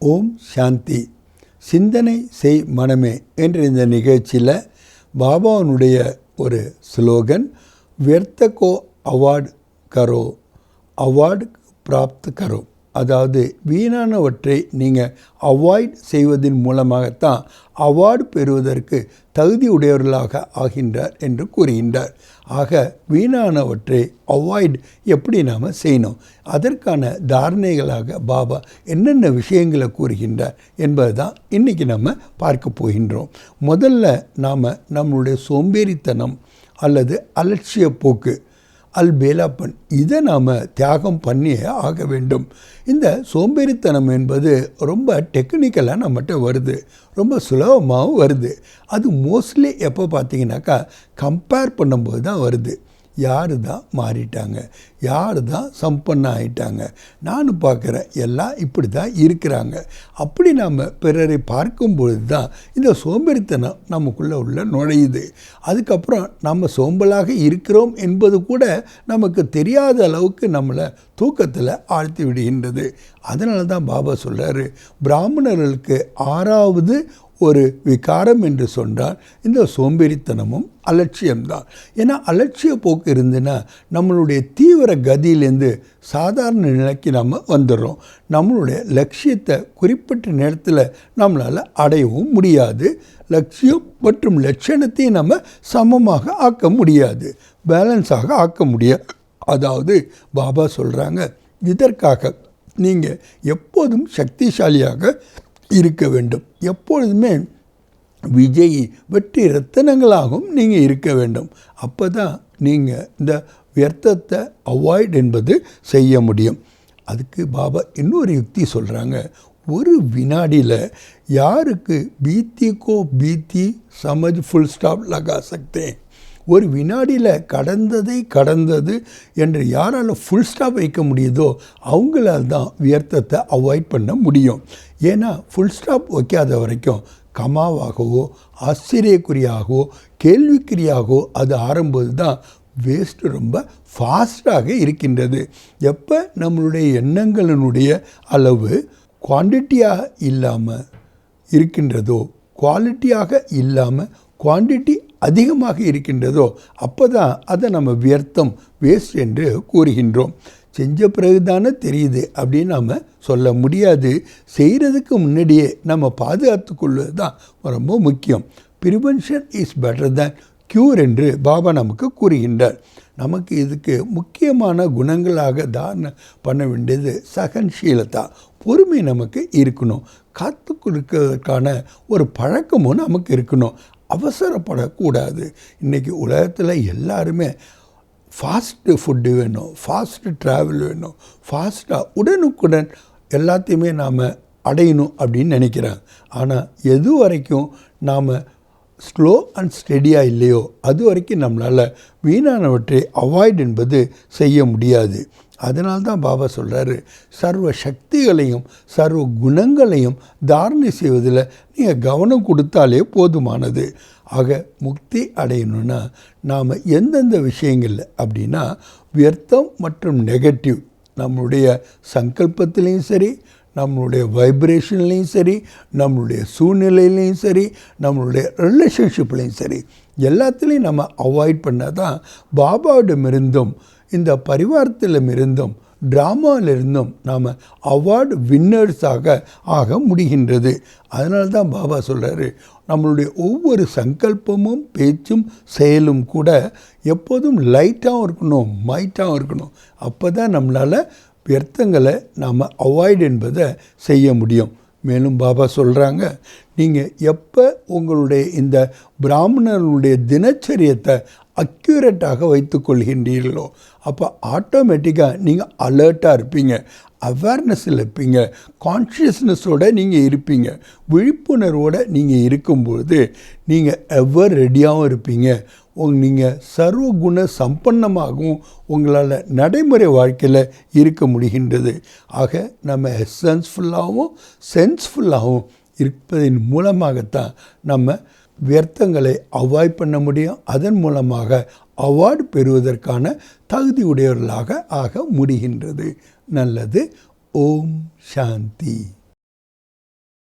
ஓம் சாந்தி. சிந்தனை செய் மனமே என்ற இந்த நிகழ்ச்சியில் பாபாவுடைய ஒரு ஸ்லோகன், व्यर्थ को अवॉइड करो, अवॉइड प्राप्त करो. அதாவது வீணானவற்றை நீங்கள் அவாய்ட் செய்வதன் மூலமாகத்தான் அவார்டு பெறுவதற்கு தகுதி உடையவர்களாக ஆகின்றார் என்று கூறுகின்றார். ஆக வீணானவற்றை அவாய்ட் எப்படி நாம் செய்யணும், அதற்கான தாரணைகளாக பாபா என்னென்ன விஷயங்களை கூறுகின்றார் என்பது தான் இன்றைக்கி நம்ம பார்க்க போகின்றோம். முதல்ல நாம் நம்மளுடைய சோம்பேறித்தனம் அல்லது அலட்சிய போக்கு அல்பேலாப்பன் இதை நாம் தியாகம் பண்ணியே ஆக வேண்டும். இந்த சோம்பேறித்தனம் என்பது ரொம்ப டெக்னிக்கலாக நம்மகிட்ட வருது, ரொம்ப சுலபமாகவும் வருது. அது மோஸ்ட்லி எப்போ பார்த்தீங்கன்னாக்கா கம்பேர் பண்ணும்போது தான் வருது. யார் தான் மாறிட்டாங்க, யார் தான் சம்பன்ன ஆகிட்டாங்க, நானும் பார்க்குறேன் எல்லாம் இப்படி தான் இருக்கிறாங்க. அப்படி நாம் பிறரை பார்க்கும்பொழுது தான் இந்த சோம்பேறித்தனம் நமக்குள்ளே உள்ள நுழையுது. அதுக்கப்புறம் நம்ம சோம்பலாக இருக்கிறோம் என்பது கூட நமக்கு தெரியாத அளவுக்கு நம்மளை தூக்கத்தில் ஆழ்த்தி விடுகின்றது. அதனால தான் பாபா சொல்கிறாரு, பிராமணர்களுக்கு 6வது ஒரு விகாரம் என்று சொன்னால் இந்த சோம்பேறித்தனமும் அலட்சியம்தான். ஏன்னா அலட்சிய போக்கு இருந்துன்னா நம்மளுடைய தீவிர கதியிலேருந்து சாதாரண நிலைக்கு நம்ம வந்துடுறோம். நம்மளுடைய லட்சியத்தை குறிப்பிட்ட நேரத்தில் நம்மளால் அடையவும் முடியாது. லட்சியம் மற்றும் லட்சணத்தையும் நம்ம சமமாக ஆக்க முடியாது, பேலன்ஸாக ஆக்க முடியாது. அதாவது பாபா சொல்கிறாங்க, இதற்காக நீங்கள் எப்போதும் சக்திசாலியாக இருக்க வேண்டும், எப்பொழுதுமே விஜயி வெற்றி ரத்தனங்களாகவும் நீங்கள் இருக்க வேண்டும். அப்போ தான் நீங்கள் இந்த வியர்த்தத்தை அவாய்ட் என்பது செய்ய முடியும். அதுக்கு பாபா இன்னொரு யுக்தி சொல்கிறாங்க, ஒரு வினாடியில் யாருக்கு பீத்திக்கோ பீத்தி சமஜ் ஃபுல் ஸ்டாப் லகா சக்தேன். ஒரு வினாடியில் கடந்தது என்று யாரால் ஃபுல் ஸ்டாப் வைக்க முடியுதோ அவங்களால் தான் வியர்த்தத்தை அவாய்ட் பண்ண முடியும். ஏன்னா ஃபுல் ஸ்டாப் வைக்காத வரைக்கும் கமாவாகவோ ஆச்சரியக்குறியாகவோ கேள்விக்குறியாகவோ அது ஆரம்பது தான் வேஸ்ட்டு ரொம்ப ஃபாஸ்டாக இருக்கின்றது. எப்போ நம்மளுடைய எண்ணங்களினுடைய அளவு குவான்டிட்டியாக இல்லாமல் இருக்கின்றதோ, குவாலிட்டியாக இல்லாமல் குவான்டிட்டி அதிகமாக இருக்கின்றதோ அப்போ தான் அதை நம்ம வியர்த்தம் வேஸ்ட் என்று கூறுகின்றோம். செஞ்ச பிறகு தானே தெரியுது அப்படின்னு நாம் சொல்ல முடியாது. செய்கிறதுக்கு முன்னாடியே நம்ம பாதுகாத்து கொள்வது தான் ரொம்ப முக்கியம். Prevention is better than cure என்று பாபா நமக்கு கூறுகின்றார். நமக்கு இதுக்கு முக்கியமான குணங்களாக தாரணை பண்ண வேண்டியது சகன்ஷீலதா, பொறுமை நமக்கு இருக்கணும். காத்து கொடுக்கறதுக்கான ஒரு பழக்கமும் நமக்கு இருக்கணும். அவசரப்படக்கூடாது. இன்றைக்கி உலகத்தில் எல்லாருமே ஃபாஸ்ட்டு ஃபுட்டு வேணும், ஃபாஸ்ட்டு ட்ராவல் வேணும், ஃபாஸ்ட்டாக உடனுக்குடன் எல்லாத்தையுமே நாம் அடையணும் அப்படின்னு நினைக்கிறாங்க. ஆனால் எது வரைக்கும் நாம் ஸ்லோ அண்ட் ஸ்டெடியாக இல்லையோ அது வரைக்கும் நம்மளால் வீணானவற்றை அவாய்ட் என்பது செய்ய முடியாது. அதனால தான் பாபா சொல்கிறாரு, சர்வ சக்திகளையும் சர்வ குணங்களையும் தாரணை செய்வதில் நீங்கள் கவனம் கொடுத்தாலே போதுமானது. ஆக முக்தி அடையணும்னா நாம் எந்தெந்த விஷயங்கள் அப்படின்னா வியர்த்தம் மற்றும் நெகட்டிவ் நம்மளுடைய சங்கல்பத்திலையும் சரி, நம்மளுடைய வைப்ரேஷன்லேயும் சரி, நம்மளுடைய சூழ்நிலையிலையும் சரி, நம்மளுடைய ரிலேஷன்ஷிப்லேயும் சரி, எல்லாத்துலேயும் நம்ம அவாய்ட் பண்ணால் தான் பாபாவிடமிருந்தும் இந்த பரிவாரத்திலிருந்தும் ட்ராமாவிலிருந்தும் நாம் அவார்டு வின்னர்ஸாக ஆக முடிகின்றது. அதனால தான் பாபா சொல்கிறாரு, நம்மளுடைய ஒவ்வொரு சங்கல்பமும் பேச்சும் செயலும் கூட எப்போதும் லைட்டாகவும் இருக்கணும், மைட்டாகவும் இருக்கணும். அப்போ தான் நம்மளால் வியர்த்தங்களை நாம் அவாய்ட் என்பதை செய்ய முடியும். மேலும் பாபா சொல்கிறாங்க, நீங்கள் எப்போ உங்களுடைய இந்த பிராமணர்களுடைய தினச்சரியத்தை அக்யூரேட்டாக வைத்து கொள்கின்றீர்களோ அப்போ ஆட்டோமேட்டிக்காக நீங்கள் அலர்ட்டாக இருப்பீங்க, அவேர்னஸில் இருப்பீங்க, கான்ஷியஸ்னஸோடு நீங்கள் இருப்பீங்க. விழிப்புணர்வோடு நீங்கள் இருக்கும்பொழுது நீங்கள் எவர் ரெடியாகவும் இருப்பீங்க. நீங்கள் சர்வகுண சம்பன்னமாகவும் உங்களால் நடைமுறை வாழ்க்கையில் இருக்க முடிகின்றது. ஆக நம்ம எசன்ஸ்ஃபுல்லாகவும் சென்ஸ்ஃபுல்லாகவும் இருப்பதன் மூலமாகத்தான் நம்ம வியர்த்தங்களை அவாய்ட் பண்ண முடியும். அதன் மூலமாக அவார்டு பெறுவதற்கான தகுதி உடையவர்களாக ஆக முடிகின்றது. நல்லது. ஓம் சாந்தி.